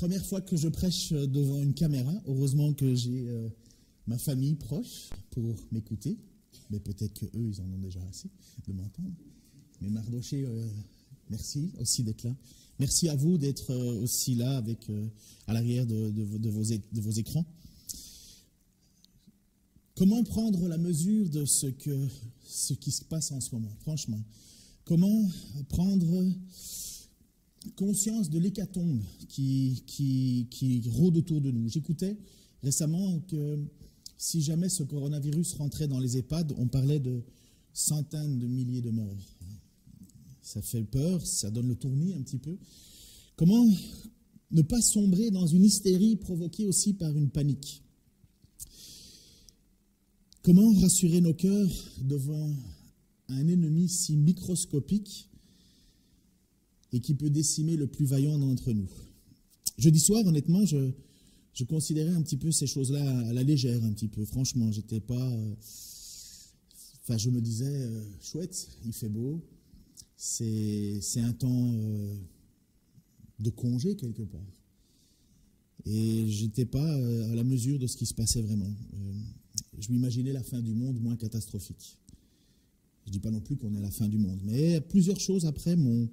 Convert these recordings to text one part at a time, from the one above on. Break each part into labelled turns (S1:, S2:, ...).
S1: Première fois que je prêche devant une caméra. Heureusement que j'ai ma famille proche pour m'écouter. Mais peut-être qu'eux, ils en ont déjà assez de m'entendre. Mais Mardoché, merci aussi d'être là. Merci à vous d'être aussi là avec, à l'arrière de vos écrans. Comment prendre la mesure de ce qui se passe en ce moment, franchement? Comment prendre conscience de l'hécatombe qui rôde autour de nous? J'écoutais récemment que si jamais ce coronavirus rentrait dans les EHPAD, on parlait de centaines de milliers de morts. Ça fait peur, ça donne le tournis un petit peu. Comment ne pas sombrer dans une hystérie provoquée aussi par une panique? Comment rassurer nos cœurs devant un ennemi si microscopique et qui peut décimer le plus vaillant d'entre nous? Jeudi soir, honnêtement, je considérais un petit peu ces choses-là à la légère, un petit peu. Franchement, j'étais pas... je me disais, chouette, il fait beau, c'est un temps de congé quelque part. Et je n'étais pas à la mesure de ce qui se passait vraiment. Je m'imaginais la fin du monde moins catastrophique. Je ne dis pas non plus qu'on est à la fin du monde, mais plusieurs choses après m'ont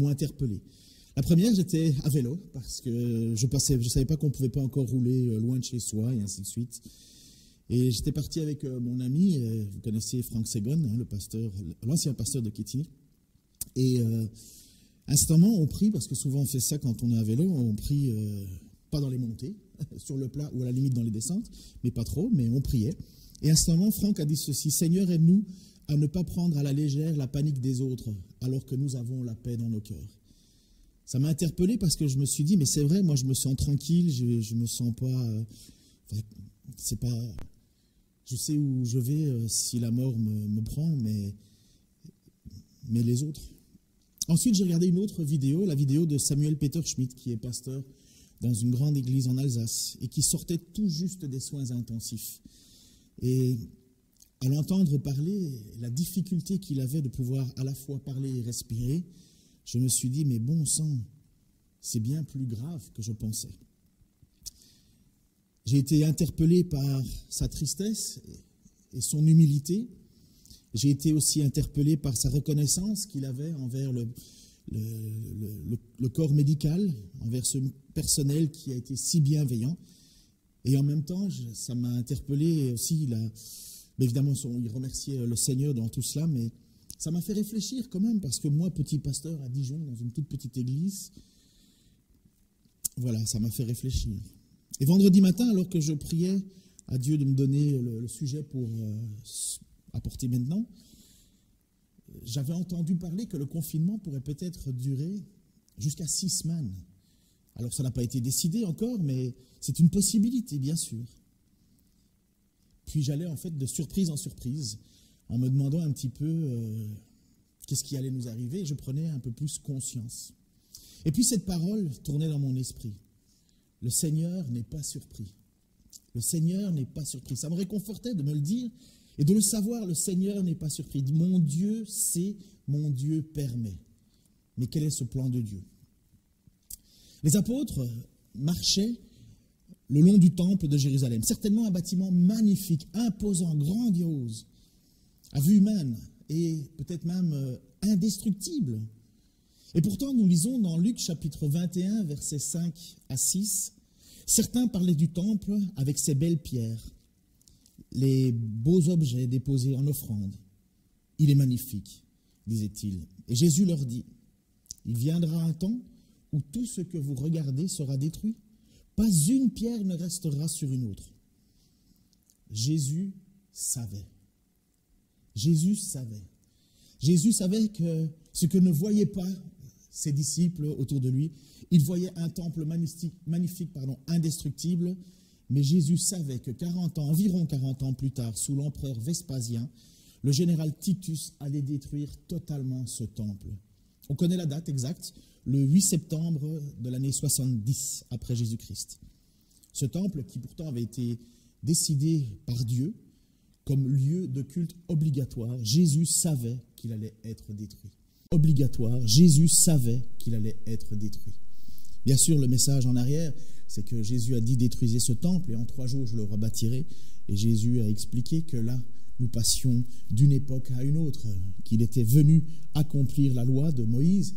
S1: interpellé. La première, j'étais à vélo, parce que je ne savais pas qu'on ne pouvait pas encore rouler loin de chez soi, et ainsi de suite. Et j'étais parti avec mon ami, vous connaissez Franck Segon, hein, l'ancien pasteur de Kétini. Et instantanément, on prie, parce que souvent on fait ça quand on est à vélo, on prie pas dans les montées, sur le plat ou à la limite dans les descentes, mais pas trop, mais on priait. Et instantanément, Franck a dit ceci: Seigneur, aide-nous à ne pas prendre à la légère la panique des autres, alors que nous avons la paix dans nos cœurs. Ça m'a interpellé parce que je me suis dit, mais c'est vrai, moi je me sens tranquille, je me sens pas... c'est pas... Je sais où je vais si la mort me prend, mais les autres. Ensuite, j'ai regardé une autre vidéo, la vidéo de Samuel Peter Schmidt, qui est pasteur dans une grande église en Alsace, et qui sortait tout juste des soins intensifs. Et à l'entendre parler, la difficulté qu'il avait de pouvoir à la fois parler et respirer, je me suis dit, mais bon sang, c'est bien plus grave que je pensais. J'ai été interpellé par sa tristesse et son humilité. J'ai été aussi interpellé par sa reconnaissance qu'il avait envers le corps médical, envers ce personnel qui a été si bienveillant. Et en même temps, ça m'a interpellé aussi, évidemment, il remerciait le Seigneur dans tout cela, mais ça m'a fait réfléchir quand même, parce que moi, petit pasteur à Dijon, dans une toute petite église, voilà, ça m'a fait réfléchir. Et vendredi matin, alors que je priais à Dieu de me donner le sujet pour apporter maintenant, j'avais entendu parler que le confinement pourrait peut-être durer jusqu'à 6 semaines. Alors ça n'a pas été décidé encore, mais c'est une possibilité, bien sûr. Puis j'allais en fait de surprise en surprise, en me demandant un petit peu qu'est-ce qui allait nous arriver, et je prenais un peu plus conscience. Et puis cette parole tournait dans mon esprit. Le Seigneur n'est pas surpris. Le Seigneur n'est pas surpris. Ça me réconfortait de me le dire et de le savoir, le Seigneur n'est pas surpris. Mon Dieu sait, mon Dieu permet. Mais quel est ce plan de Dieu? Les apôtres marchaient le long du temple de Jérusalem. Certainement un bâtiment magnifique, imposant, grandiose, à vue humaine et peut-être même indestructible. Et pourtant, nous lisons dans Luc chapitre 21, versets 5 à 6, certains parlaient du temple avec ses belles pierres, les beaux objets déposés en offrande. Il est magnifique, disait-il. Et Jésus leur dit, il viendra un temps où tout ce que vous regardez sera détruit. Pas une pierre ne restera sur une autre. Jésus savait. Jésus savait. Jésus savait que ce que ne voyaient pas ses disciples autour de lui, il voyait un temple magnifique, indestructible, mais Jésus savait que environ 40 ans plus tard, sous l'empereur Vespasien, le général Titus allait détruire totalement ce temple. On connaît la date exacte, le 8 septembre de l'année 70 après Jésus-Christ. Ce temple qui pourtant avait été décidé par Dieu comme lieu de culte obligatoire, Jésus savait qu'il allait être détruit. Obligatoire, Jésus savait qu'il allait être détruit. Bien sûr, le message en arrière, c'est que Jésus a dit détruisez ce temple et en 3 jours je le rebâtirai. Et Jésus a expliqué que là, nous passions d'une époque à une autre, qu'il était venu accomplir la loi de Moïse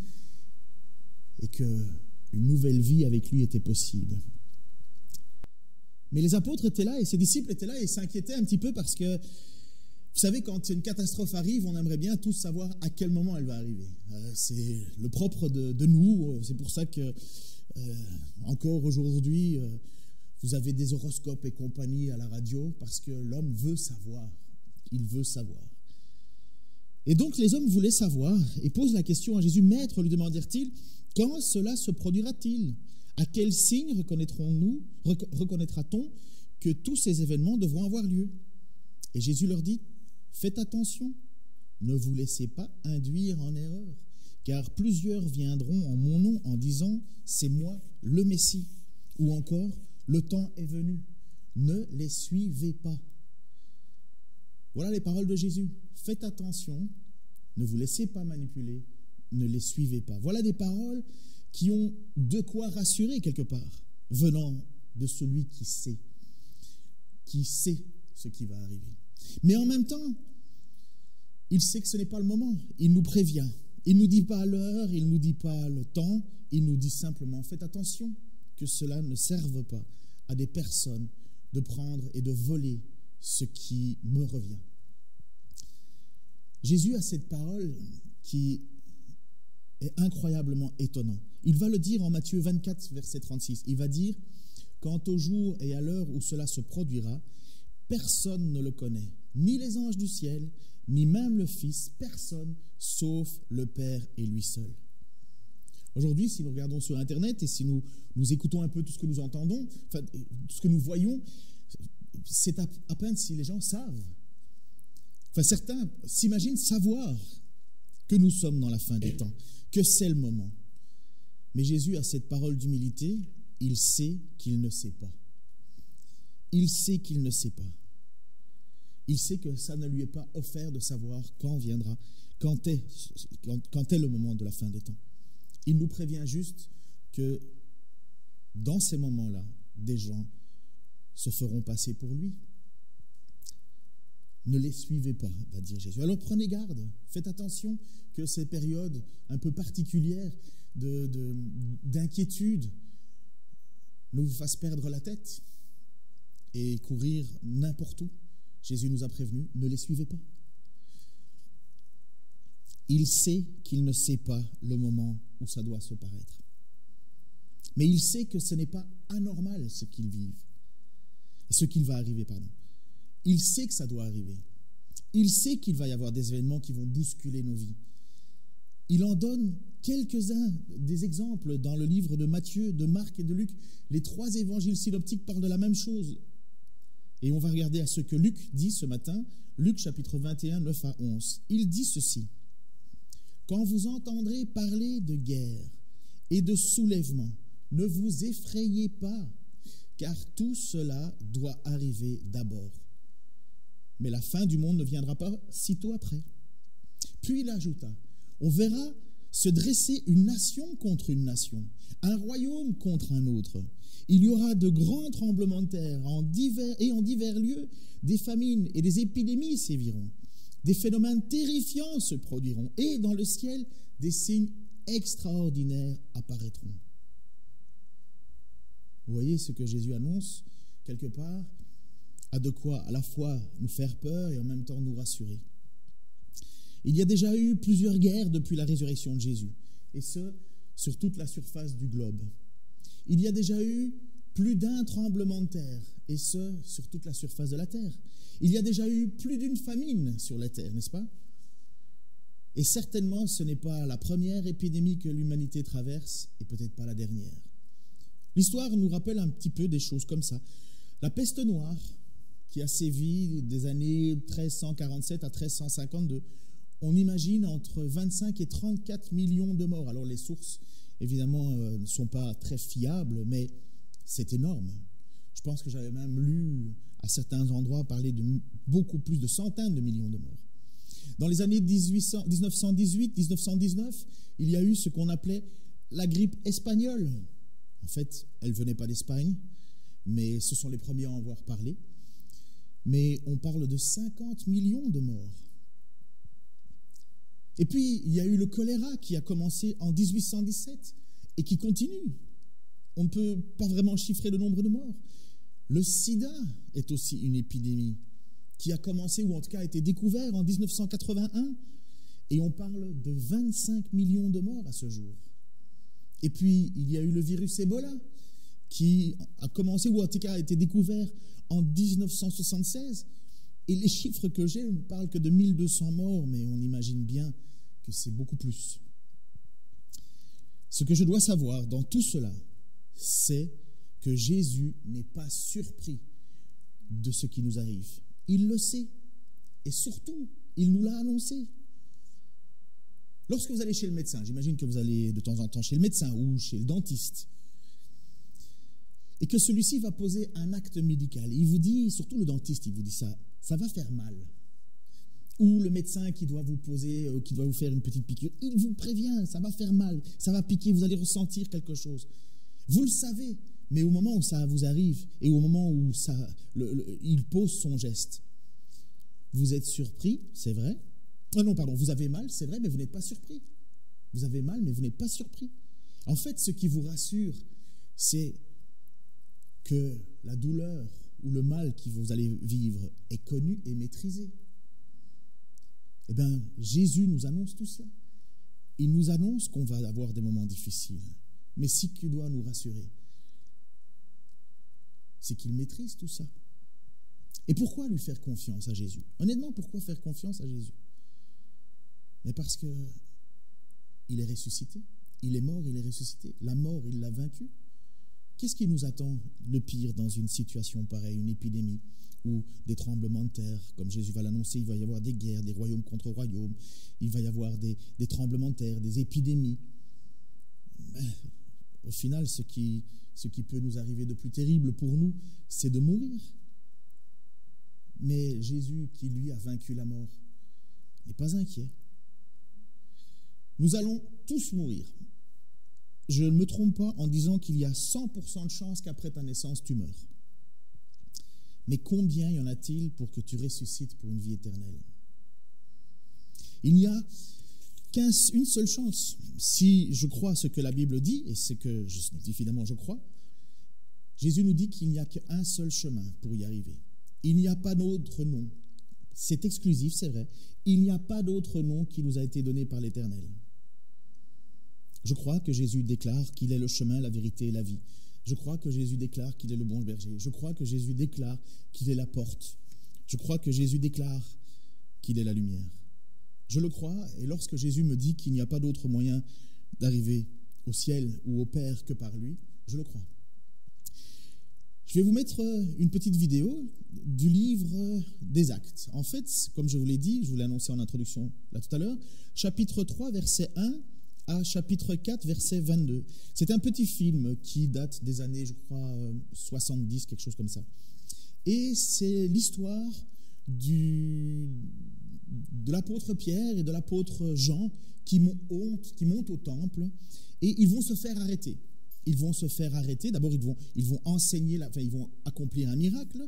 S1: et qu'une nouvelle vie avec lui était possible. Mais les apôtres étaient là et ses disciples étaient là et s'inquiétaient un petit peu parce que, vous savez, quand une catastrophe arrive, on aimerait bien tous savoir à quel moment elle va arriver. C'est le propre de nous, c'est pour ça que, encore aujourd'hui, vous avez des horoscopes et compagnie à la radio parce que l'homme veut savoir. Il veut savoir. Et donc les hommes voulaient savoir et posent la question à Jésus. Maître, lui demandèrent-ils, quand cela se produira-t-il? À quel signe reconnaîtra-t-on que tous ces événements devront avoir lieu? Et Jésus leur dit, faites attention, ne vous laissez pas induire en erreur, car plusieurs viendront en mon nom en disant, c'est moi le Messie, ou encore, le temps est venu, ne les suivez pas. Voilà les paroles de Jésus. Faites attention, ne vous laissez pas manipuler, ne les suivez pas. Voilà des paroles qui ont de quoi rassurer quelque part, venant de celui qui sait ce qui va arriver. Mais en même temps, il sait que ce n'est pas le moment. Il nous prévient. Il ne nous dit pas l'heure, il ne nous dit pas le temps, il nous dit simplement, faites attention que cela ne serve pas à des personnes de prendre et de voler ce qui me revient. Jésus a cette parole qui est incroyablement étonnante. Il va le dire en Matthieu 24, verset 36. Il va dire, quant au jour et à l'heure où cela se produira, personne ne le connaît, ni les anges du ciel, ni même le Fils, personne, sauf le Père et lui seul. Aujourd'hui, si nous regardons sur Internet et si nous écoutons un peu tout ce que nous entendons, enfin, tout ce que nous voyons, c'est à peine si les gens savent. Enfin, certains s'imaginent savoir que nous sommes dans la fin des temps, que c'est le moment. Mais Jésus a cette parole d'humilité, il sait qu'il ne sait pas. Il sait qu'il ne sait pas. Il sait que ça ne lui est pas offert de savoir quand est le moment de la fin des temps. Il nous prévient juste que dans ces moments-là, des gens se feront passer pour lui. Ne les suivez pas, va dire Jésus. Alors prenez garde, faites attention que ces périodes un peu particulières d'inquiétude ne vous fassent perdre la tête et courir n'importe où. Jésus nous a prévenus, ne les suivez pas. Il sait qu'il ne sait pas le moment où ça doit se paraître. Mais il sait que ce n'est pas anormal ce qu'il va arriver, pardon. Il sait que ça doit arriver. Il sait qu'il va y avoir des événements qui vont bousculer nos vies. Il en donne quelques-uns des exemples dans le livre de Matthieu, de Marc et de Luc. Les 3 évangiles synoptiques parlent de la même chose. Et on va regarder à ce que Luc dit ce matin, Luc chapitre 21, 9 à 11. Il dit ceci, « Quand vous entendrez parler de guerre et de soulèvement, ne vous effrayez pas, car tout cela doit arriver d'abord. Mais la fin du monde ne viendra pas sitôt après. » Puis il ajouta, « On verra se dresser une nation contre une nation, un royaume contre un autre. Il y aura de grands tremblements de terre en divers lieux, des famines et des épidémies séviront. Des phénomènes terrifiants se produiront et dans le ciel, des signes extraordinaires apparaîtront. » Vous voyez ce que Jésus annonce, quelque part, a de quoi à la fois nous faire peur et en même temps nous rassurer. Il y a déjà eu plusieurs guerres depuis la résurrection de Jésus, et ce, sur toute la surface du globe. Il y a déjà eu plus d'un tremblement de terre, et ce, sur toute la surface de la terre. Il y a déjà eu plus d'une famine sur la terre, n'est-ce pas? Et certainement, ce n'est pas la première épidémie que l'humanité traverse, et peut-être pas la dernière. L'histoire nous rappelle un petit peu des choses comme ça. La peste noire, qui a sévi des années 1347 à 1352, on imagine entre 25 et 34 millions de morts. Alors les sources, évidemment, ne sont pas très fiables, mais c'est énorme. Je pense que j'avais même lu à certains endroits parler de beaucoup plus de centaines de millions de morts. Dans les années 1918-1919, il y a eu ce qu'on appelait la grippe espagnole. En fait, elle ne venait pas d'Espagne, mais ce sont les premiers à en avoir parlé. Mais on parle de 50 millions de morts. Et puis, il y a eu le choléra qui a commencé en 1817 et qui continue. On ne peut pas vraiment chiffrer le nombre de morts. Le sida est aussi une épidémie qui a commencé, ou en tout cas a été découvert en 1981, et on parle de 25 millions de morts à ce jour. Et puis, il y a eu le virus Ebola, qui a commencé, ou en tout cas a été découvert en 1976, et les chiffres que j'ai ne parlent que de 1200 morts, mais on imagine bien que c'est beaucoup plus. Ce que je dois savoir dans tout cela, c'est que Jésus n'est pas surpris de ce qui nous arrive. Il le sait, et surtout, il nous l'a annoncé. Lorsque vous allez chez le médecin, j'imagine que vous allez de temps en temps chez le médecin ou chez le dentiste, et que celui-ci va poser un acte médical. Il vous dit, surtout le dentiste, il vous dit ça va faire mal. Ou le médecin qui doit vous poser, qui doit vous faire une petite piqûre, il vous prévient, ça va faire mal, ça va piquer, vous allez ressentir quelque chose. Vous le savez, mais au moment où ça vous arrive, et au moment où il pose son geste, vous êtes surpris, c'est vrai. Non, pardon, vous avez mal, c'est vrai, mais vous n'êtes pas surpris. Vous avez mal, mais vous n'êtes pas surpris. En fait, ce qui vous rassure, c'est que la douleur ou le mal que vous allez vivre est connu et maîtrisé. Eh bien, Jésus nous annonce tout cela. Il nous annonce qu'on va avoir des moments difficiles. Mais ce qui doit nous rassurer, c'est qu'il maîtrise tout ça. Et pourquoi lui faire confiance à Jésus? Honnêtement, pourquoi faire confiance à Jésus? Mais parce qu'il est ressuscité. Il est mort, il est ressuscité. La mort, il l'a vaincu. Qu'est-ce qui nous attend le pire dans une situation pareille, une épidémie ou des tremblements de terre? Comme Jésus va l'annoncer, il va y avoir des guerres, des royaumes contre royaumes, il va y avoir des tremblements de terre, des épidémies. Mais, au final, ce qui peut nous arriver de plus terrible pour nous, c'est de mourir. Mais Jésus, qui lui a vaincu la mort, n'est pas inquiet. Nous allons tous mourir. Je ne me trompe pas en disant qu'il y a 100% de chances qu'après ta naissance, tu meurs. Mais combien y en a-t-il pour que tu ressuscites pour une vie éternelle? Il n'y a qu'une seule chance. Si je crois ce que la Bible dit, et ce que évidemment je crois, Jésus nous dit qu'il n'y a qu'un seul chemin pour y arriver. Il n'y a pas d'autre nom. C'est exclusif, c'est vrai. Il n'y a pas d'autre nom qui nous a été donné par l'Éternel. Je crois que Jésus déclare qu'il est le chemin, la vérité et la vie. Je crois que Jésus déclare qu'il est le bon berger. Je crois que Jésus déclare qu'il est la porte. Je crois que Jésus déclare qu'il est la lumière. Je le crois, et lorsque Jésus me dit qu'il n'y a pas d'autre moyen d'arriver au ciel ou au Père que par lui, je le crois. Je vais vous mettre une petite vidéo du livre des Actes. En fait, comme je vous l'ai dit, je vous l'ai annoncé en introduction là tout à l'heure, chapitre 3, verset 1 à chapitre 4, verset 22. C'est un petit film qui date des années, je crois, 70, quelque chose comme ça. Et c'est l'histoire de l'apôtre Pierre et de l'apôtre Jean qui montent au temple et ils vont se faire arrêter. Ils vont se faire arrêter. D'abord, ils vont enseigner, ils vont accomplir un miracle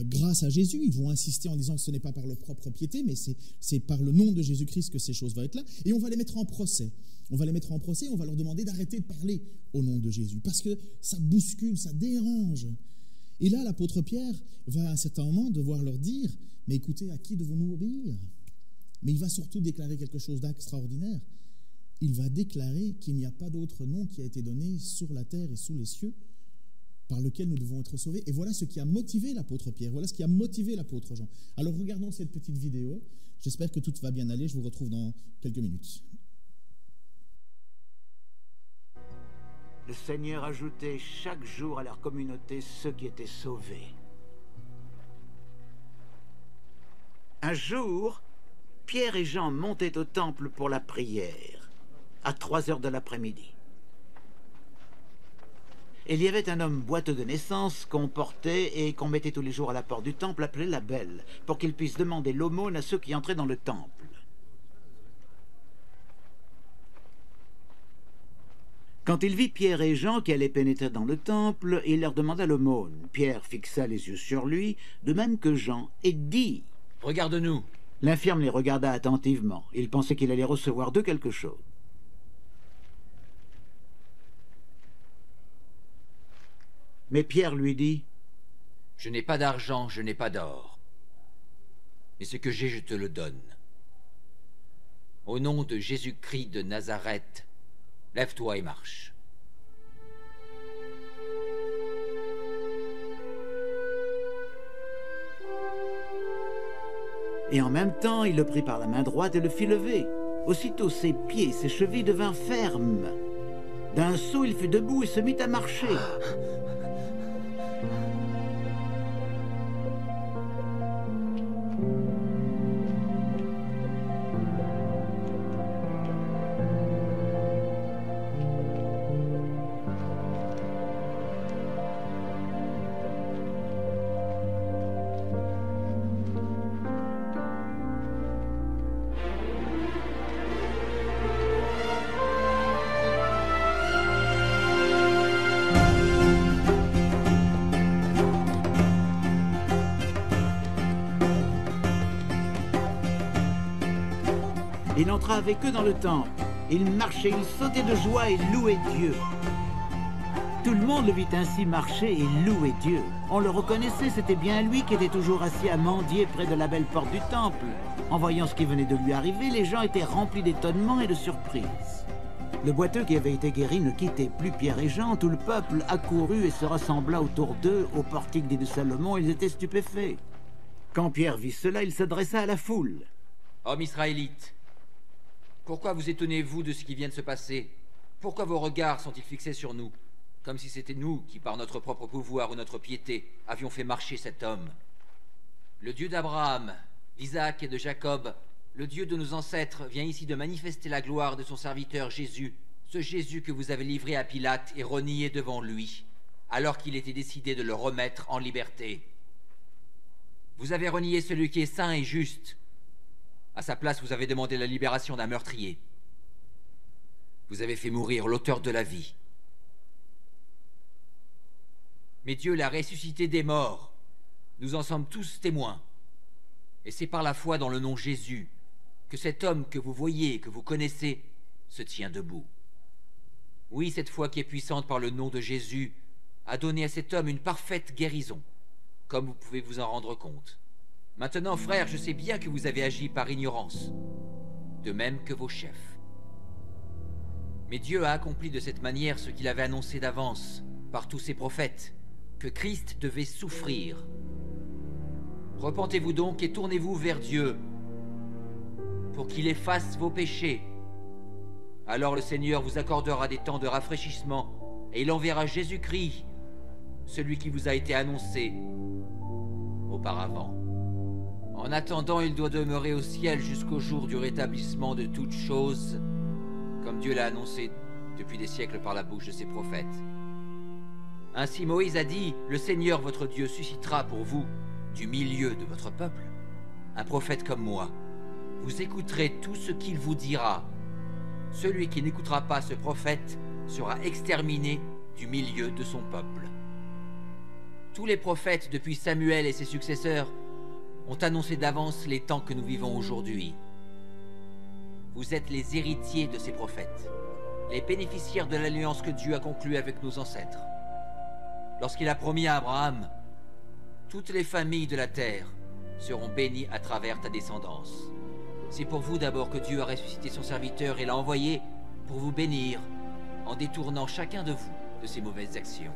S1: grâce à Jésus. Ils vont insister en disant que ce n'est pas par leur propre piété, mais c'est par le nom de Jésus-Christ que ces choses vont être là. Et on va les mettre en procès. On va les mettre en procès, on va leur demander d'arrêter de parler au nom de Jésus, parce que ça bouscule, ça dérange. Et là, l'apôtre Pierre va à un certain moment devoir leur dire, mais écoutez, à qui devons-nous obéir? Mais il va surtout déclarer quelque chose d'extraordinaire. Il va déclarer qu'il n'y a pas d'autre nom qui a été donné sur la terre et sous les cieux par lequel nous devons être sauvés. Et voilà ce qui a motivé l'apôtre Pierre, voilà ce qui a motivé l'apôtre Jean. Alors regardons cette petite vidéo. J'espère que tout va bien aller. Je vous retrouve dans quelques minutes.
S2: Le Seigneur ajoutait chaque jour à leur communauté ceux qui étaient sauvés. Un jour, Pierre et Jean montaient au temple pour la prière, à 3 heures de l'après-midi. Il y avait un homme boiteux de naissance qu'on portait et qu'on mettait tous les jours à la porte du temple, appelé la Belle, pour qu'il puisse demander l'aumône à ceux qui entraient dans le temple. Quand il vit Pierre et Jean qui allaient pénétrer dans le temple, il leur demanda l'aumône. Pierre fixa les yeux sur lui, de même que Jean, et dit «
S3: Regarde-nous !»
S2: L'infirme les regarda attentivement. Il pensait qu'il allait recevoir d'eux quelque chose. Mais Pierre lui dit
S3: « Je n'ai pas d'argent, je n'ai pas d'or. Mais ce que j'ai, je te le donne. Au nom de Jésus-Christ de Nazareth, lève-toi et marche. »
S2: Et en même temps, il le prit par la main droite et le fit lever. Aussitôt ses pieds et ses chevilles devinrent fermes. D'un saut, il fut debout et se mit à marcher. Il entra avec eux dans le temple. Il marchait, il sautait de joie et louait Dieu. Tout le monde le vit ainsi marcher et louer Dieu. On le reconnaissait, c'était bien lui qui était toujours assis à mendier près de la belle porte du temple. En voyant ce qui venait de lui arriver, les gens étaient remplis d'étonnement et de surprise. Le boiteux qui avait été guéri ne quittait plus Pierre et Jean. Tout le peuple accourut et se rassembla autour d'eux au portique dit de Salomon. Ils étaient stupéfaits. Quand Pierre vit cela, il s'adressa à la foule.
S3: « Hommes israélites, pourquoi vous étonnez-vous de ce qui vient de se passer? Pourquoi vos regards sont-ils fixés sur nous, comme si c'était nous qui, par notre propre pouvoir ou notre piété, avions fait marcher cet homme? Le Dieu d'Abraham, d'Isaac et de Jacob, le Dieu de nos ancêtres, vient ici de manifester la gloire de son serviteur Jésus, ce Jésus que vous avez livré à Pilate et renié devant lui, alors qu'il était décidé de le remettre en liberté. Vous avez renié celui qui est saint et juste. À sa place, vous avez demandé la libération d'un meurtrier. Vous avez fait mourir l'auteur de la vie. Mais Dieu l'a ressuscité des morts. Nous en sommes tous témoins. Et c'est par la foi dans le nom Jésus que cet homme que vous voyez et que vous connaissez se tient debout. Oui, cette foi qui est puissante par le nom de Jésus a donné à cet homme une parfaite guérison, comme vous pouvez vous en rendre compte. Maintenant, frères, je sais bien que vous avez agi par ignorance, de même que vos chefs. Mais Dieu a accompli de cette manière ce qu'il avait annoncé d'avance, par tous ses prophètes, que Christ devait souffrir. Repentez-vous donc et tournez-vous vers Dieu, pour qu'il efface vos péchés. Alors le Seigneur vous accordera des temps de rafraîchissement, et il enverra Jésus-Christ, celui qui vous a été annoncé auparavant. En attendant, il doit demeurer au ciel jusqu'au jour du rétablissement de toutes choses, comme Dieu l'a annoncé depuis des siècles par la bouche de ses prophètes. Ainsi Moïse a dit, « Le Seigneur votre Dieu suscitera pour vous, du milieu de votre peuple, un prophète comme moi. Vous écouterez tout ce qu'il vous dira. Celui qui n'écoutera pas ce prophète sera exterminé du milieu de son peuple. » Tous les prophètes, depuis Samuel et ses successeurs, ont annoncé d'avance les temps que nous vivons aujourd'hui. Vous êtes les héritiers de ces prophètes, les bénéficiaires de l'alliance que Dieu a conclue avec nos ancêtres. Lorsqu'il a promis à Abraham, toutes les familles de la terre seront bénies à travers ta descendance. C'est pour vous d'abord que Dieu a ressuscité son serviteur et l'a envoyé pour vous bénir, en détournant chacun de vous de ses mauvaises actions.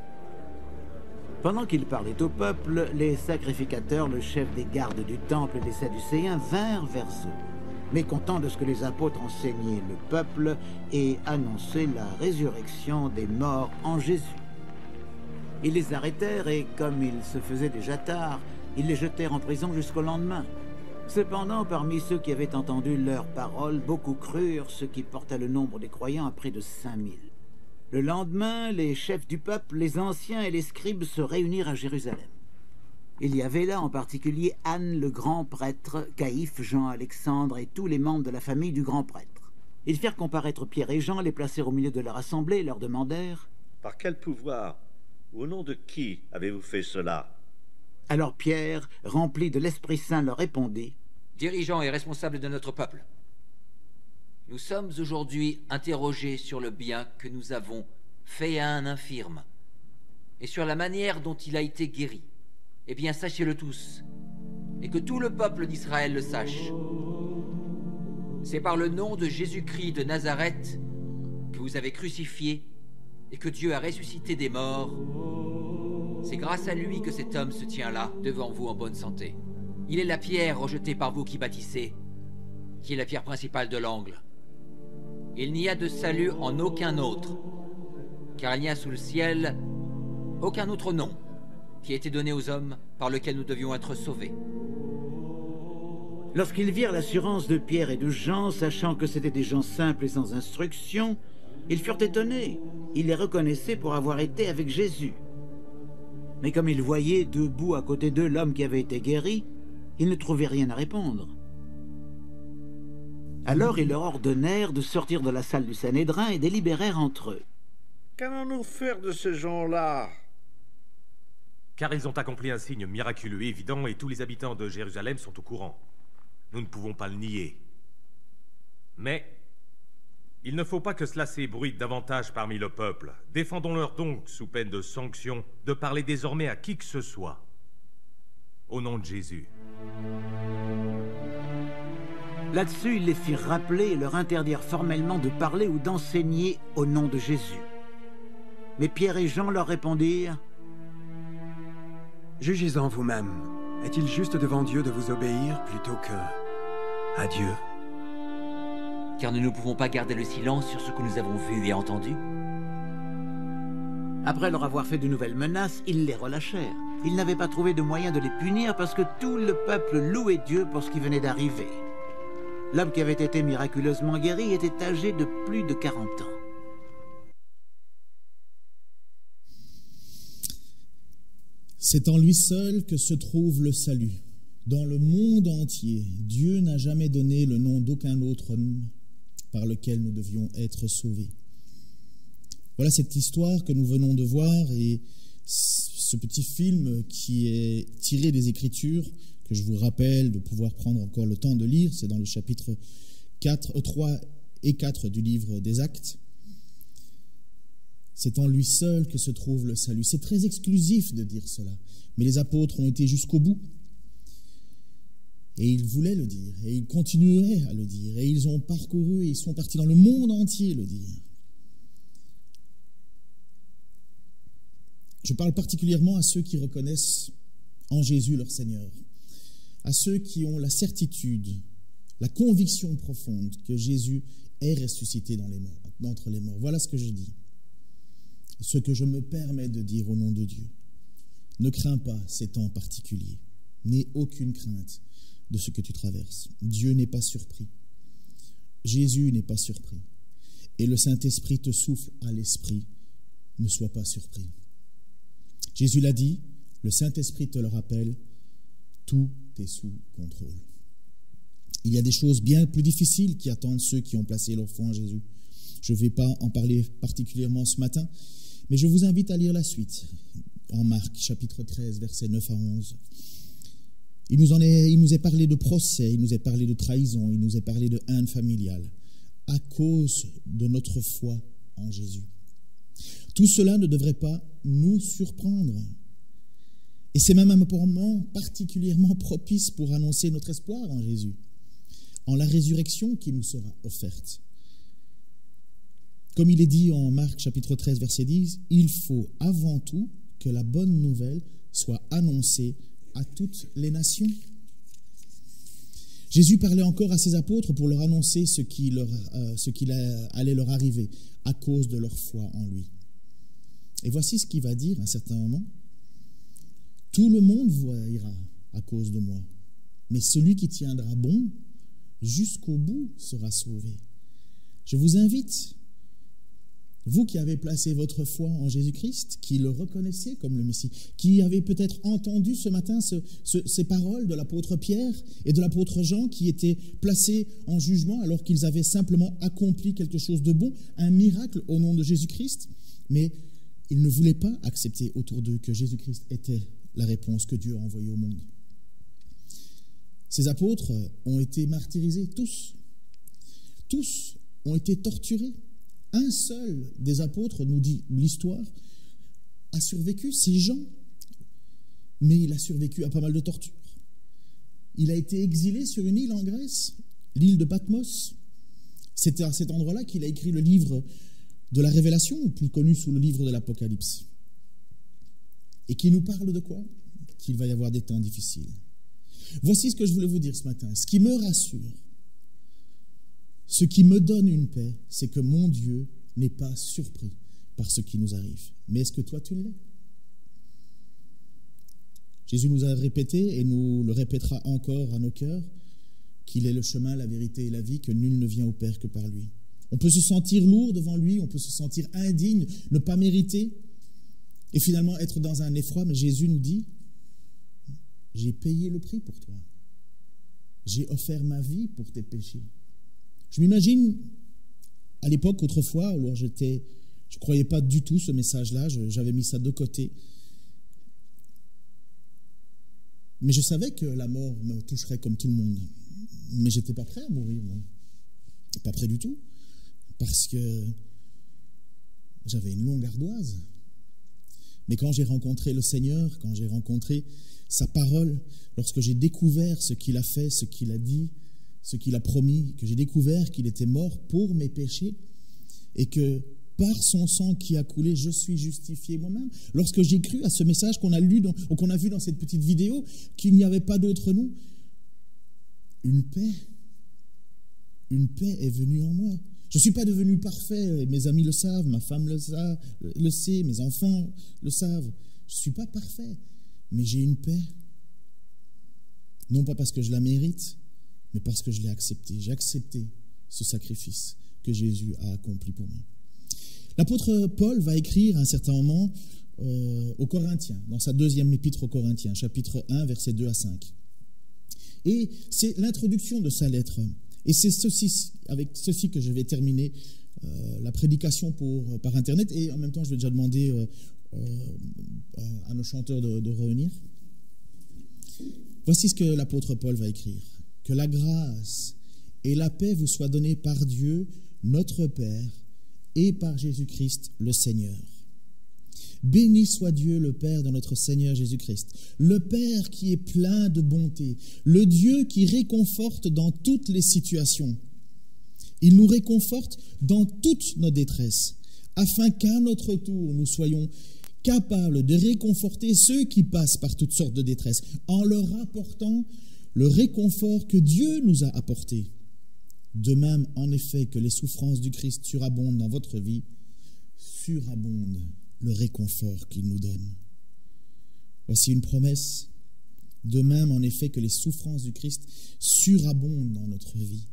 S2: Pendant qu'il parlait au peuple, les sacrificateurs, le chef des gardes du temple et les Sadducéens vinrent vers eux, mécontents de ce que les apôtres enseignaient le peuple et annonçaient la résurrection des morts en Jésus. Ils les arrêtèrent et, comme il se faisait déjà tard, ils les jetèrent en prison jusqu'au lendemain. Cependant, parmi ceux qui avaient entendu leurs paroles, beaucoup crurent, ce qui porta le nombre des croyants à près de 5000. Le lendemain, les chefs du peuple, les anciens et les scribes se réunirent à Jérusalem. Il y avait là en particulier Anne le grand prêtre, Caïphe, Jean, Alexandre et tous les membres de la famille du grand prêtre. Ils firent comparaître Pierre et Jean, les placèrent au milieu de leur assemblée et leur demandèrent:
S4: Par quel pouvoir, au nom de qui avez-vous fait cela?
S2: Alors Pierre, rempli de l'Esprit Saint, leur répondit:
S3: Dirigeants et responsables de notre peuple, nous sommes aujourd'hui interrogés sur le bien que nous avons fait à un infirme et sur la manière dont il a été guéri. Eh bien, sachez-le tous, et que tout le peuple d'Israël le sache. C'est par le nom de Jésus-Christ de Nazareth que vous avez crucifié et que Dieu a ressuscité des morts. C'est grâce à lui que cet homme se tient là, devant vous en bonne santé. Il est la pierre rejetée par vous qui bâtissez, qui est la pierre principale de l'angle. Il n'y a de salut en aucun autre, car il n'y a sous le ciel aucun autre nom qui a été donné aux hommes par lequel nous devions être sauvés.
S2: Lorsqu'ils virent l'assurance de Pierre et de Jean, sachant que c'étaient des gens simples et sans instruction, ils furent étonnés. Ils les reconnaissaient pour avoir été avec Jésus. Mais comme ils voyaient debout à côté d'eux l'homme qui avait été guéri, ils ne trouvaient rien à répondre. Alors ils leur ordonnèrent de sortir de la salle du Sanhédrin et délibérèrent entre eux.
S4: Qu'allons-nous faire de ces gens-là?
S5: Car ils ont accompli un signe miraculeux et évident et tous les habitants de Jérusalem sont au courant. Nous ne pouvons pas le nier. Mais il ne faut pas que cela s'ébruite davantage parmi le peuple. Défendons-leur donc, sous peine de sanction, de parler désormais à qui que ce soit. Au nom de Jésus.
S2: Là-dessus, ils les firent rappeler et leur interdirent formellement de parler ou d'enseigner au nom de Jésus. Mais Pierre et Jean leur répondirent:
S6: Jugez-en vous-même. Est-il juste devant Dieu de vous obéir plutôt que à Dieu?
S3: Car nous ne pouvons pas garder le silence sur ce que nous avons vu et entendu.
S2: Après leur avoir fait de nouvelles menaces, ils les relâchèrent. Ils n'avaient pas trouvé de moyen de les punir parce que tout le peuple louait Dieu pour ce qui venait d'arriver. L'homme qui avait été miraculeusement guéri était âgé de plus de 40 ans.
S1: C'est en lui seul que se trouve le salut. Dans le monde entier, Dieu n'a jamais donné le nom d'aucun autre homme par lequel nous devions être sauvés. Voilà cette histoire que nous venons de voir et ce petit film qui est tiré des Écritures, que je vous rappelle de pouvoir prendre encore le temps de lire. C'est dans le chapitre 3 et 4 du livre des Actes. C'est en lui seul que se trouve le salut. C'est très exclusif de dire cela, mais les apôtres ont été jusqu'au bout. Et ils voulaient le dire, et ils continueraient à le dire, et ils ont parcouru, et ils sont partis dans le monde entier le dire. Je parle particulièrement à ceux qui reconnaissent en Jésus leur Seigneur, à ceux qui ont la certitude, la conviction profonde que Jésus est ressuscité d'entre les morts. Voilà ce que je dis, ce que je me permets de dire au nom de Dieu. Ne crains pas ces temps particuliers, n'aie aucune crainte de ce que tu traverses. Dieu n'est pas surpris. Jésus n'est pas surpris. Et le Saint-Esprit te souffle à l'esprit. Ne sois pas surpris. Jésus l'a dit, le Saint-Esprit te le rappelle, tout est sous contrôle. Il y a des choses bien plus difficiles qui attendent ceux qui ont placé leur foi en Jésus. Je ne vais pas en parler particulièrement ce matin, mais je vous invite à lire la suite, en Marc, chapitre 13, versets 9 à 11. Il nous est parlé de procès, il nous est parlé de trahison, il nous est parlé de haine familiale, à cause de notre foi en Jésus. Tout cela ne devrait pas nous surprendre. Et c'est même un moment particulièrement propice pour annoncer notre espoir en Jésus, en la résurrection qui nous sera offerte. Comme il est dit en Marc chapitre 13, verset 10, il faut avant tout que la bonne nouvelle soit annoncée à toutes les nations. Jésus parlait encore à ses apôtres pour leur annoncer ce qui allait leur arriver à cause de leur foi en lui. Et voici ce qu'il va dire à un certain moment. Tout le monde voira à cause de moi, mais celui qui tiendra bon jusqu'au bout sera sauvé. Je vous invite Vous qui avez placé votre foi en Jésus-Christ, qui le reconnaissez comme le Messie, qui avez peut-être entendu ce matin ces paroles de l'apôtre Pierre et de l'apôtre Jean qui étaient placés en jugement alors qu'ils avaient simplement accompli quelque chose de bon, un miracle au nom de Jésus-Christ, mais ils ne voulaient pas accepter autour d'eux que Jésus-Christ était la réponse que Dieu a envoyée au monde. Ces apôtres ont été martyrisés, tous. Tous ont été torturés. Un seul des apôtres, nous dit l'histoire, a survécu, c'est Jean. Mais il a survécu à pas mal de tortures. Il a été exilé sur une île en Grèce, l'île de Patmos. C'était à cet endroit-là qu'il a écrit le livre de la Révélation, ou plus connu sous le livre de l'Apocalypse. Et qui nous parle de quoi? Qu'il va y avoir des temps difficiles. Voici ce que je voulais vous dire ce matin. Ce qui me rassure, ce qui me donne une paix, c'est que mon Dieu n'est pas surpris par ce qui nous arrive. Mais est-ce que toi, tu l'es? Jésus nous a répété, et nous le répétera encore à nos cœurs, qu'il est le chemin, la vérité et la vie, que nul ne vient au Père que par lui. On peut se sentir lourd devant lui, on peut se sentir indigne, ne pas mériter, et finalement être dans un effroi, mais Jésus nous dit, j'ai payé le prix pour toi. J'ai offert ma vie pour tes péchés. Je m'imagine, à l'époque, autrefois, alors je ne croyais pas du tout ce message-là, j'avais mis ça de côté. Mais je savais que la mort me toucherait comme tout le monde. Mais je n'étais pas prêt à mourir, moi. Pas prêt du tout. Parce que j'avais une longue ardoise. Mais quand j'ai rencontré le Seigneur, quand j'ai rencontré sa parole, lorsque j'ai découvert ce qu'il a fait, ce qu'il a dit, ce qu'il a promis, que j'ai découvert qu'il était mort pour mes péchés et que par son sang qui a coulé, je suis justifié moi-même. Lorsque j'ai cru à ce message qu'on a lu ou qu'on a vu dans cette petite vidéo, qu'il n'y avait pas d'autre nom, une paix est venue en moi. Je ne suis pas devenu parfait, mes amis le savent, ma femme le sait, mes enfants le savent. Je ne suis pas parfait, mais j'ai une paix. Non pas parce que je la mérite, mais parce que je l'ai accepté. J'ai accepté ce sacrifice que Jésus a accompli pour moi. L'apôtre Paul va écrire à un certain moment aux Corinthiens, dans sa deuxième épître aux Corinthiens, chapitre 1, versets 2 à 5. Et c'est l'introduction de sa lettre. Et c'est avec ceci que je vais terminer la prédication par Internet. Et en même temps, je vais déjà demander à nos chanteurs de revenir. Voici ce que l'apôtre Paul va écrire. Que la grâce et la paix vous soient données par Dieu, notre Père, et par Jésus-Christ, le Seigneur. Béni soit Dieu, le Père de notre Seigneur Jésus-Christ, le Père qui est plein de bonté, le Dieu qui réconforte dans toutes les situations. Il nous réconforte dans toutes nos détresses, afin qu'à notre tour, nous soyons capables de réconforter ceux qui passent par toutes sortes de détresses, en leur apportant le réconfort que Dieu nous a apporté. De même, en effet, que les souffrances du Christ surabondent dans votre vie, surabonde le réconfort qu'il nous donne. Voici une promesse. De même, en effet, que les souffrances du Christ surabondent dans notre vie,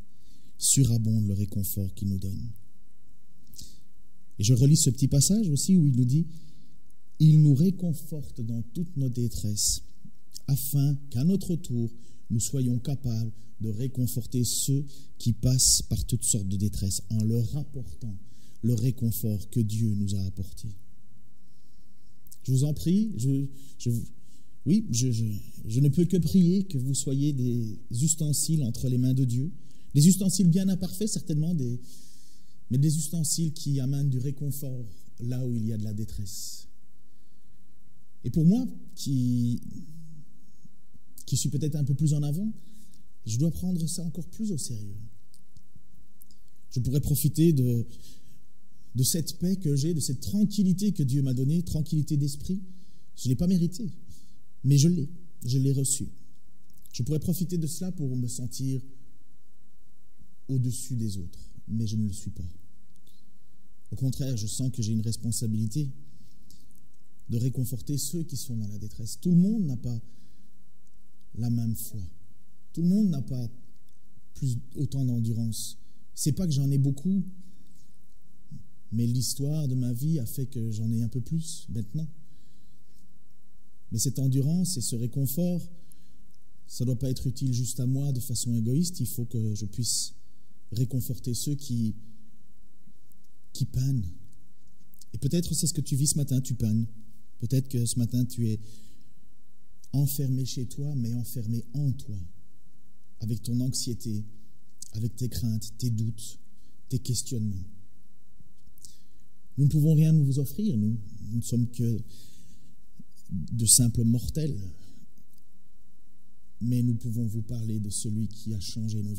S1: surabonde le réconfort qu'il nous donne. Et je relis ce petit passage aussi où il nous dit « Il nous réconforte dans toutes nos détresses, afin qu'à notre tour, nous soyons capables de réconforter ceux qui passent par toutes sortes de détresses en leur apportant le réconfort que Dieu nous a apporté. » Je vous en prie, je ne peux que prier que vous soyez des ustensiles entre les mains de Dieu, des ustensiles bien imparfaits certainement, mais des ustensiles qui amènent du réconfort là où il y a de la détresse. Et pour moi, qui suis peut-être un peu plus en avant, je dois prendre ça encore plus au sérieux. Je pourrais profiter de cette paix que j'ai, de cette tranquillité que Dieu m'a donnée, tranquillité d'esprit. Je ne l'ai pas mérité, mais je l'ai reçue. Je pourrais profiter de cela pour me sentir au-dessus des autres, mais je ne le suis pas. Au contraire, je sens que j'ai une responsabilité de réconforter ceux qui sont dans la détresse. Tout le monde n'a pas la même foi. Tout le monde n'a pas autant d'endurance. C'est pas que j'en ai beaucoup, Mais l'histoire de ma vie a fait que j'en ai un peu plus maintenant. Mais cette endurance et ce réconfort, ça ne doit pas être utile juste à moi de façon égoïste. Il faut que je puisse réconforter ceux qui peinent. Et peut-être c'est ce que tu vis ce matin, tu peines. Peut-être que ce matin tu es enfermé chez toi, mais enfermé en toi, avec ton anxiété, avec tes craintes, tes doutes, tes questionnements. Nous ne pouvons rien vous offrir, nous ne sommes que de simples mortels, mais nous pouvons vous parler de celui qui a changé nos vies.